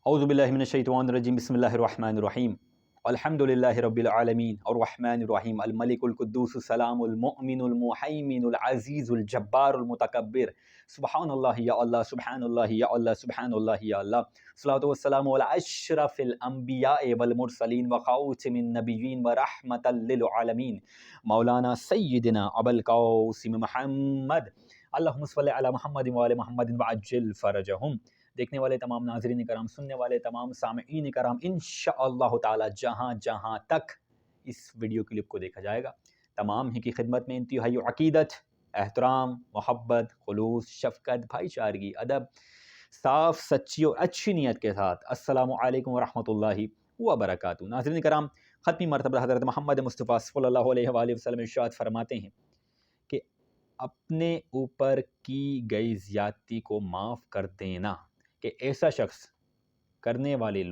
اعوذ باللہ من الشیطان الرجیم بسم اللہ الرحمن الرحیم الحمد للہ رب العالمین الرحمن الرحیم الملک القدوس السلام المؤمن المہیمن العزیز الجبار المتکبر سبحان اللہ یا اللہ سبحان اللہ یا اللہ سبحان اللہ یا اللہ صلاۃ والسلام علی اشرف الانبیاء والمرسلین وخاتم النبیین ورحمۃ للعالمین مولانا سیدنا ابو القاسم محمد اللہم صلی علی محمد وعلی محمد وعجل فرجہم۔ دیکھنے والے تمام ناظرین کرام، سننے والے تمام سامعین کرام، انشاءاللہ تعالی جہاں جہاں تک اس ویڈیو کلپ کو دیکھا جائے گا، تمام ہی کی خدمت میں انتہائی عقیدت، احترام، محبت، خلوص، شفقت، بھائی چارگی، ادب، صاف سچی اور اچھی نیت کے ساتھ السلام علیکم ورحمۃ اللہ وبرکاتہ۔ ناظرین کرام، ختمی مرتبہ حضرت محمد مصطفیٰ صلی اللہ علیہ وآلہ وسلم ارشاد فرماتے ہیں کہ اپنے اوپر کی گئی زیادتی کو معاف کر دینا، کہ ایسا کرنے والے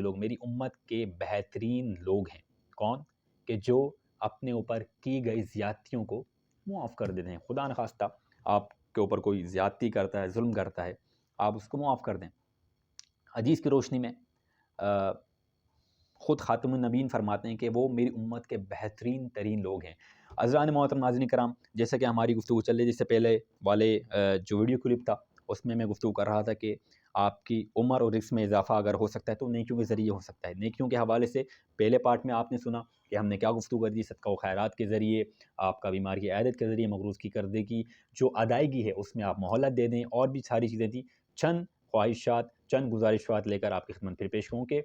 لوگ میری امت کے بہترین لوگ ہیں۔ کون؟ کہ جو اپنے اوپر کی گئی زیادتیوں کو معاف کر دیتے ہیں۔ خدا نخواستہ آپ کے اوپر کوئی زیادتی کرتا ہے، ظلم کرتا ہے، آپ اس کو معاف کر دیں۔ حدیث کی روشنی میں خود خاتم النبیین فرماتے ہیں کہ وہ میری امت کے بہترین ترین لوگ ہیں۔ عزیزان محترم ناظرین کرام، جیسا کہ ہماری گفتگو چل رہی ہے، جس سے پہلے والے جو ویڈیو کلپ تھا اس میں گفتگو کر رہا تھا کہ آپ کی عمر اور رزق میں اضافہ اگر ہو سکتا ہے تو نیکیوں کے ذریعے ہو سکتا ہے۔ نیکیوں کے حوالے سے پہلے پارٹ میں آپ نے سنا کہ ہم نے کیا گفتگو کر دی، صدقہ و خیرات کے ذریعے، آپ کا بیمار کی عیادت کے ذریعے، مقروض کی قرضے کی جو ادائیگی ہے اس میں آپ مہلت دے دیں، اور بھی ساری چیزیں تھیں۔ چند خواہشات، چند گزارشات لے کر آپ کی خدمت پھر پیش ہوں کہ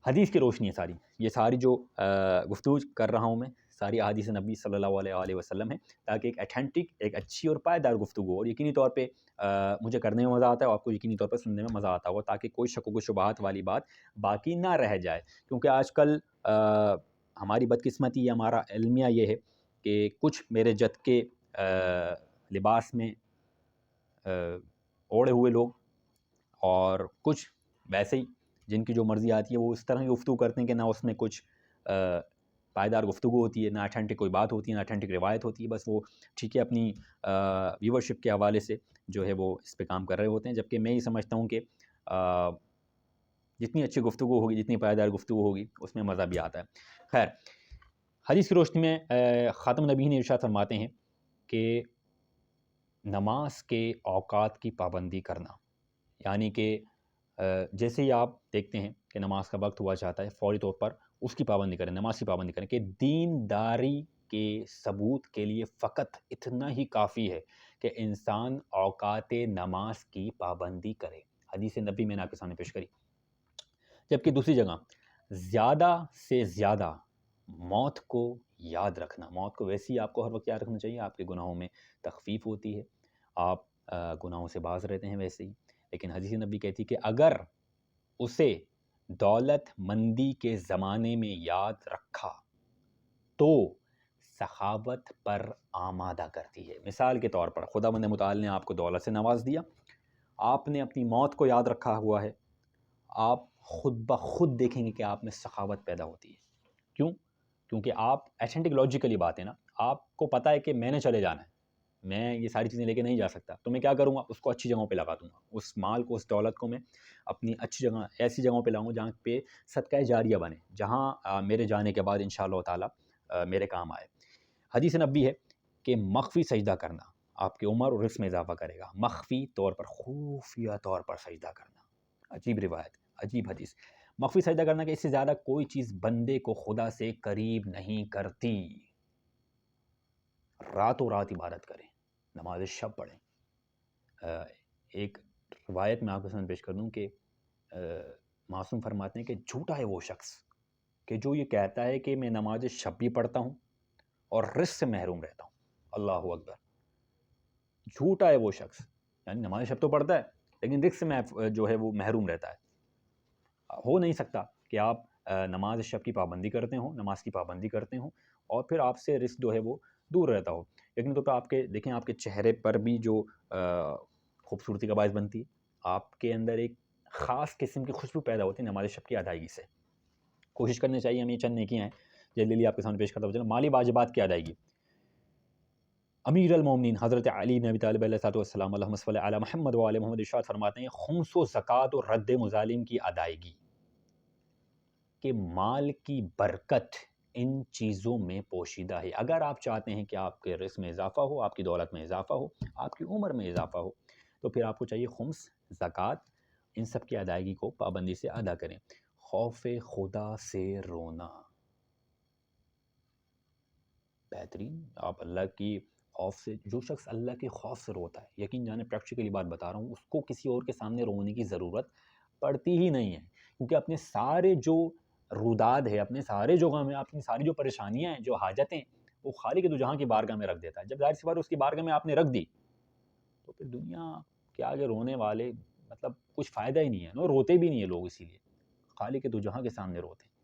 حدیث کی روشنی ہے یہ ساری جو گفتگو کر رہا ہوں میں، ساری احادیث نبی صلی اللہ علیہ وآلہ وسلم ہے، تاکہ ایک ایتھینٹک، ایک اچھی اور پائیدار گفتگو ہو، اور یقینی طور پہ مجھے کرنے میں مزہ آتا ہے اور آپ کو یقینی طور پر سننے میں مزہ آتا ہو، تاکہ کوئی شک و شبہات والی بات باقی نہ رہ جائے۔ کیونکہ آج کل ہماری بدقسمتی یا ہمارا المیہ یہ ہے کہ کچھ میرے جت کے لباس میں اوڑے ہوئے لوگ، اور کچھ ویسے ہی جن کی جو مرضی آتی ہے وہ اس طرح کی گفتگو کرتے ہیں کہ نہ اس میں کچھ پائیدار گفتگو ہوتی ہے، نہ ایتھینٹک کوئی بات ہوتی ہے، نہ ایتھینٹک روایت ہوتی ہے، بس وہ ٹھیک ہے اپنی ویورشپ کے حوالے سے جو ہے وہ اس پہ کام کر رہے ہوتے ہیں۔ جبکہ میں یہ سمجھتا ہوں کہ جتنی اچھی گفتگو ہوگی، جتنی پائیدار گفتگو ہوگی، اس میں مزہ بھی آتا ہے۔ خیر، حدیث کی روشنی میں خاتم نبی نے ارشاد فرماتے ہیں کہ نماز کے اوقات کی پابندی کرنا، یعنی کہ جیسے ہی آپ دیکھتے ہیں کہ نماز کا وقت ہوا چاہتا ہے، فوری طور پر اس کی پابندی کریں، نماز کی پابندی کریں، کہ دینداری کے ثبوت کے لیے فقط اتنا ہی کافی ہے کہ انسان اوقات نماز کی پابندی کرے۔ حدیث نبی میں نے آپ کے سامنے پیش کری۔ جبکہ دوسری جگہ زیادہ سے زیادہ موت کو یاد رکھنا، موت کو ویسے ہی آپ کو ہر وقت یاد رکھنا چاہیے، آپ کے گناہوں میں تخفیف ہوتی ہے، آپ گناہوں سے باز رہتے ہیں ویسے ہی۔ لیکن حدیث نبی کہتی کہ اگر اسے دولت مندی کے زمانے میں یاد رکھا تو سخاوت پر آمادہ کرتی ہے۔ مثال کے طور پر خداوند متعال نے آپ کو دولت سے نواز دیا، آپ نے اپنی موت کو یاد رکھا ہوا ہے، آپ خود بخود دیکھیں گے کہ آپ میں سخاوت پیدا ہوتی ہے۔ کیوں؟ کیونکہ آپ ایتھینٹک لاجیکلی بات ہے نا، آپ کو پتہ ہے کہ میں نے چلے جانا ہے، میں یہ ساری چیزیں لے کے نہیں جا سکتا، تو میں کیا کروں گا؟ اس کو اچھی جگہوں پہ لگا دوں گا، اس مال کو، اس دولت کو میں اپنی اچھی جگہ، ایسی جگہوں پہ لاؤں گا جہاں پہ صدقہ جاریہ بنے، جہاں میرے جانے کے بعد انشاءاللہ تعالی میرے کام آئے۔ حدیث نبی ہے کہ مخفی سجدہ کرنا آپ کی عمر اور رزق میں اضافہ کرے گا۔ مخفی طور پر، خفیہ طور پر سجدہ کرنا، عجیب روایت، عجیب حدیث۔ مخفی سجدہ کرنا کہ اس سے زیادہ کوئی چیز بندے کو خدا سے قریب نہیں کرتی۔ راتوں رات عبادت کریں، نماز شب پڑھیں۔ ایک روایت میں آپ کے سامنے پیش کر دوں کہ معصوم فرماتے ہیں کہ جھوٹا ہے وہ شخص کہ جو یہ کہتا ہے کہ میں نماز شب بھی پڑھتا ہوں اور رزق سے محروم رہتا ہوں۔ اللہ اکبر! جھوٹا ہے وہ شخص، یعنی نماز شب تو پڑھتا ہے لیکن رزق سے جو ہے وہ محروم رہتا ہے۔ ہو نہیں سکتا کہ آپ نماز شب کی پابندی کرتے ہوں، نماز کی پابندی کرتے ہوں، اور پھر آپ سے رزق جو ہے وہ دور رہتا ہو۔ لیکن تو آپ کے دیکھیں، آپ کے چہرے پر بھی جو خوبصورتی کا باعث بنتی ہے، آپ کے اندر ایک خاص قسم کی خوشبو پیدا ہوتی ہے نماز شب کی ادائیگی سے۔ کوشش کرنی چاہیے، ہمیں چند نیکیاں ہیں جلدی آپ کے سامنے پیش کرتا ہوں۔ چلو، مالی واجبات کی ادائیگی، امیر المومنین حضرت علی بن ابی طالب علیہ الصلوۃ والسلام اللہم صل علی محمد و علی محمد ارشاد فرماتے ہیں خمس و زکوٰۃ اور رد مظالم کی ادائیگی، کہ مال کی برکت ان چیزوں میں پوشیدہ ہے۔ اگر آپ چاہتے ہیں کہ آپ کے رزق میں اضافہ ہو، آپ کی دولت میں اضافہ ہو، آپ کی عمر میں اضافہ ہو، تو پھر آپ کو چاہیے خمس، زکوٰۃ، ان سب کی ادائیگی کو پابندی سے ادا کریں۔ خوف خدا سے رونا، بہترین، آپ اللہ کی خوف سے، جو شخص اللہ کے خوف سے روتا ہے، یقین جانے پریکٹیکلی بات بتا رہا ہوں، اس کو کسی اور کے سامنے رونے کی ضرورت پڑتی ہی نہیں ہے، کیونکہ اپنے سارے جو روداد ہے، اپنے سارے جو غم ہیں، اپنی ساری جو پریشانیاں ہیں، جو حاجتیں، وہ خالق دو جہاں کی بارگاہ میں رکھ دیتا ہے۔ جب ظاہر سی بات اس کی بارگاہ میں آپ نے رکھ دی، تو پھر دنیا کے آگے رونے والے مطلب کچھ فائدہ ہی نہیں ہے، نو روتے بھی نہیں ہیں لوگ، اسی لیے خالق دو جہاں کے سامنے روتے ہیں،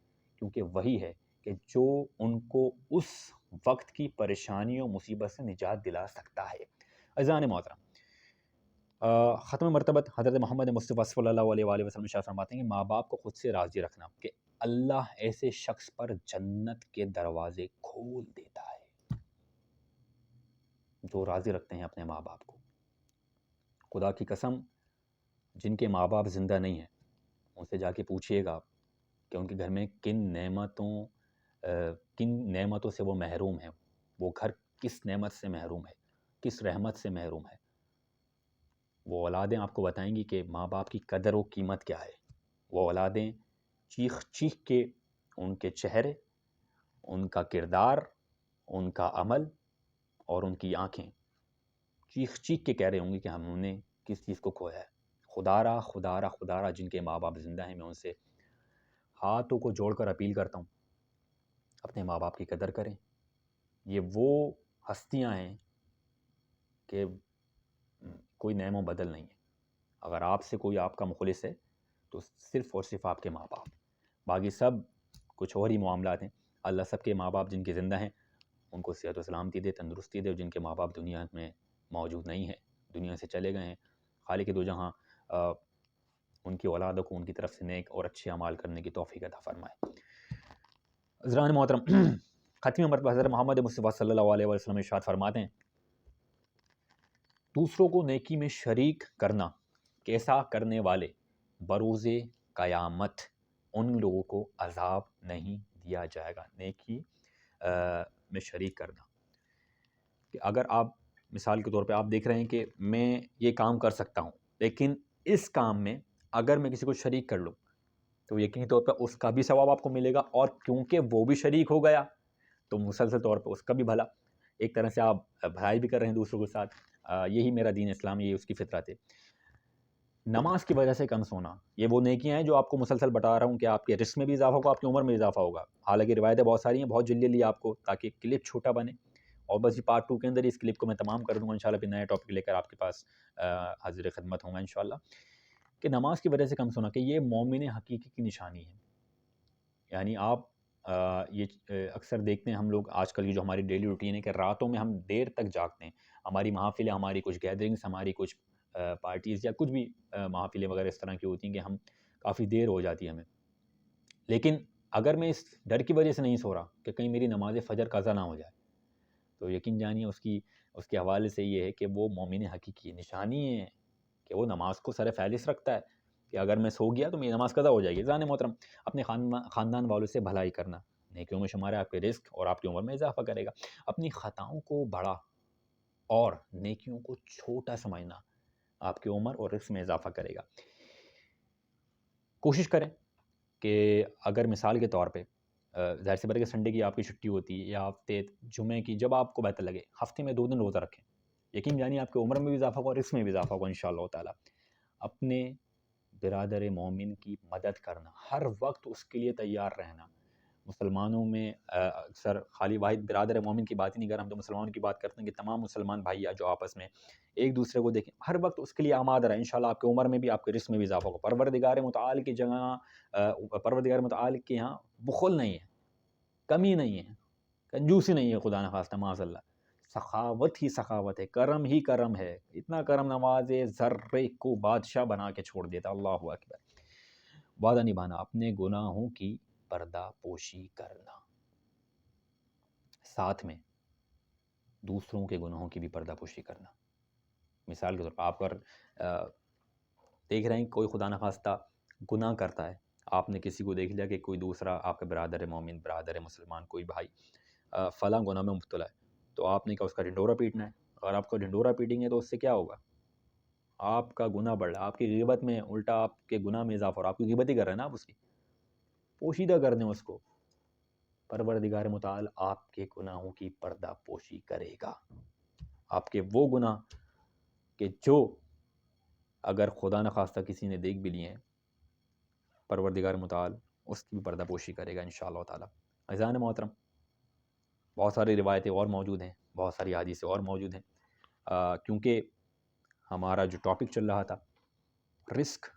کیونکہ وہی ہے کہ جو ان کو اس وقت کی پریشانیوں مصیبت سے نجات دلا سکتا ہے۔ عزیزان محترم، ختم مرتبت حضرت محمد مصطفیٰ صلی اللہ علیہ وآلہ وسلم ارشاد فرماتے ہیں کہ ماں باپ کو خود سے راضی رکھنا، کہ اللہ ایسے شخص پر جنت کے دروازے کھول دیتا ہے جو راضی رکھتے ہیں اپنے ماں باپ کو۔ خدا کی قسم، جن کے ماں باپ زندہ نہیں ہیں ان سے جا کے پوچھیے گا کہ ان کے گھر میں کن نعمتوں سے وہ محروم ہیں، وہ گھر کس نعمت سے محروم ہے، کس رحمت سے محروم ہے۔ وہ اولادیں آپ کو بتائیں گی کہ ماں باپ کی قدر و قیمت کیا ہے۔ وہ اولادیں چیخ چیخ کے ان کے چہرے، ان کا کردار، ان کا عمل اور ان کی آنکھیں چیخ چیخ کے کہہ رہے ہوں گے کہ ہم نے کس چیز کو کھویا ہے۔ خدا را جن کے ماں باپ زندہ ہیں، میں ان سے ہاتھوں کو جوڑ کر اپیل کرتا ہوں، اپنے ماں باپ کی قدر کریں۔ یہ وہ ہستیاں ہیں کہ کوئی نعم و بدل نہیں ہے۔ اگر آپ سے کوئی آپ کا مخلص ہے تو صرف اور صرف آپ کے ماں باپ، باقی سب کچھ اور ہی معاملات ہیں۔ اللہ سب کے ماں باپ جن کے زندہ ہیں ان کو صحت و سلامتی دے، تندرستی دے، اور جن کے ماں باپ دنیا میں موجود نہیں ہیں، دنیا سے چلے گئے ہیں، خالق دو جہاں ان کی اولادوں کو ان کی طرف سے نیک اور اچھے اعمال کرنے کی توفیق عطا فرمائے۔ حضران محترم، ختم مرتبہ حضرت محمد مصطفیٰ صلی اللہ علیہ وسلم ارشاد فرماتے ہیں دوسروں کو نیکی میں شریک کرنا، کیسا کرنے والے بروز قیامت ان لوگوں کو عذاب نہیں دیا جائے گا۔ نیکی میں شریک کرنا، کہ اگر آپ مثال کے طور پہ آپ دیکھ رہے ہیں کہ میں یہ کام کر سکتا ہوں، لیکن اس کام میں اگر میں کسی کو شریک کر لوں تو یقینی طور پہ اس کا بھی ثواب آپ کو ملے گا، اور کیونکہ وہ بھی شریک ہو گیا تو مسلسل طور پہ اس کا بھی بھلا، ایک طرح سے آپ بھلائی بھی کر رہے ہیں دوسروں کے ساتھ۔ یہی میرا دین اسلام، یہی اس کی فطرت ہے۔ نماز کی وجہ سے کم سونا، یہ وہ نیکیاں ہیں جو آپ کو مسلسل بتا رہا ہوں کہ آپ کے رزق میں بھی اضافہ ہوگا، آپ کی عمر میں اضافہ ہوگا۔ حالانکہ روایتیں بہت ساری ہیں، بہت جلدی لی آپ کو تاکہ کلپ چھوٹا بنے، اور بس یہ پارٹ 2 کے اندر اس کلپ کو میں تمام کر دوں گا انشاءاللہ، پھر نئے ٹاپک لے کر آپ کے پاس حاضر خدمت ہوں گا انشاءاللہ۔ کہ نماز کی وجہ سے کم سونا، کہ یہ مومن حقیقی کی نشانی ہے۔ یعنی آپ یہ اکثر دیکھتے ہیں ہم لوگ آج کل کی جو ہماری ڈیلی روٹین ہے کہ راتوں میں ہم دیر تک جاگتے ہیں، ہماری محافلیں، ہماری کچھ گیدرنگز، ہماری کچھ پارٹیز یا کچھ بھی محافلیں وغیرہ اس طرح کی ہوتی ہیں کہ ہم کافی دیر ہو جاتی ہے ہمیں۔ لیکن اگر میں اس ڈر کی وجہ سے نہیں سو رہا کہ کہیں میری نماز فجر قضا نہ ہو جائے، تو یقین جانیے اس کے حوالے سے یہ ہے کہ وہ مومن حقیقی نشانی ہے کہ وہ نماز کو سر فہرست رکھتا ہے، کہ اگر میں سو گیا تو میری نماز قضا ہو جائے گی۔ ذہن محترم، اپنے خاندان والوں سے بھلائی کرنا نیکیوں میں شمار ہے، آپ کے رزق اور آپ کی عمر میں اضافہ کرے گا۔ اپنی خطاؤں کو بڑا اور نیکیوں کو چھوٹا سمجھنا آپ کی عمر اور رزق میں اضافہ کرے گا۔ کوشش کریں کہ اگر مثال کے طور پہ ظاہر سی بات ہے کہ سنڈے کی آپ کی چھٹی ہوتی ہے یا ہفتے جمعے کی، جب آپ کو بہتر لگے ہفتے میں 2 دن روزہ رکھیں، یقین جانیے آپ کی عمر میں بھی اضافہ ہوگا اور رزق میں بھی اضافہ ہوگا انشاءاللہ تعالی۔ اپنے برادر مومن کی مدد کرنا، ہر وقت اس کے لیے تیار رہنا۔ مسلمانوں میں اکثر خالی واحد برادر مومن کی بات ہی نہیں کر رہا، ہم تو مسلمانوں کی بات کرتے ہیں کہ تمام مسلمان بھائی جو آپس میں ایک دوسرے کو دیکھیں، ہر وقت اس کے لیے آمادہ رہیں، انشاءاللہ آپ کی عمر میں بھی آپ کے رزق میں بھی اضافہ ہوگا۔ پروردگار متعال کے یہاں بخل نہیں ہے، کمی نہیں ہے، کنجوسی نہیں ہے، خدا نخواستہ معاذ اللہ، سخاوت ہی سخاوت ہے، کرم ہی کرم ہے۔ اتنا کرم نواز ذرے کو بادشاہ بنا کے چھوڑ دیتا۔ اللہ اکبر۔ وعدہ نبھانا، اپنے گناہوں کی پردہ پوشی کرنا، ساتھ میں دوسروں کے گناہوں کی بھی پردہ پوشی کرنا۔ مثال کے طور پر آپ اگر دیکھ رہے ہیں کوئی خدا نخواستہ گناہ کرتا ہے، آپ نے کسی کو دیکھ لیا کہ کوئی دوسرا آپ کا برادر مومن، برادر مسلمان، کوئی بھائی فلاں گناہ میں مبتلا ہے، تو آپ نے کہا اس کا ڈنڈورا پیٹنا ہے، اور آپ کو ڈنڈورا پیٹیں گے تو اس سے کیا ہوگا؟ آپ کا گناہ بڑھ رہا ہے، آپ کی غیبت میں الٹا آپ کے گناہ میں اضافہ، اور آپ کی غیبت ہی کر رہے ہیں نا آپ اس کی، پوشیدہ کر دیں اس کو، پروردگار متعال آپ کے گناہوں کی پردہ پوشی کرے گا۔ آپ کے وہ گناہ کہ جو اگر خدا نخواستہ کسی نے دیکھ بھی لیے ہیں، پروردگار متعال اس کی بھی پردہ پوشی کرے گا انشاءاللہ تعالی۔ عزیزان محترم، بہت ساری روایتیں اور موجود ہیں، بہت ساری حدیثیں اور موجود ہیں، کیونکہ ہمارا جو ٹاپک چل رہا تھا رزق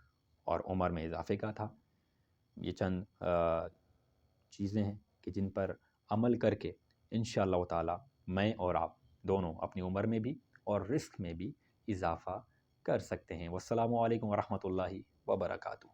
اور عمر میں اضافے کا تھا، یہ چند چیزیں ہیں کہ جن پر عمل کر کے انشاءاللہ تعالی میں اور آپ دونوں اپنی عمر میں بھی اور رزق میں بھی اضافہ کر سکتے ہیں۔ والسلام علیکم ورحمۃ اللہ وبرکاتہ۔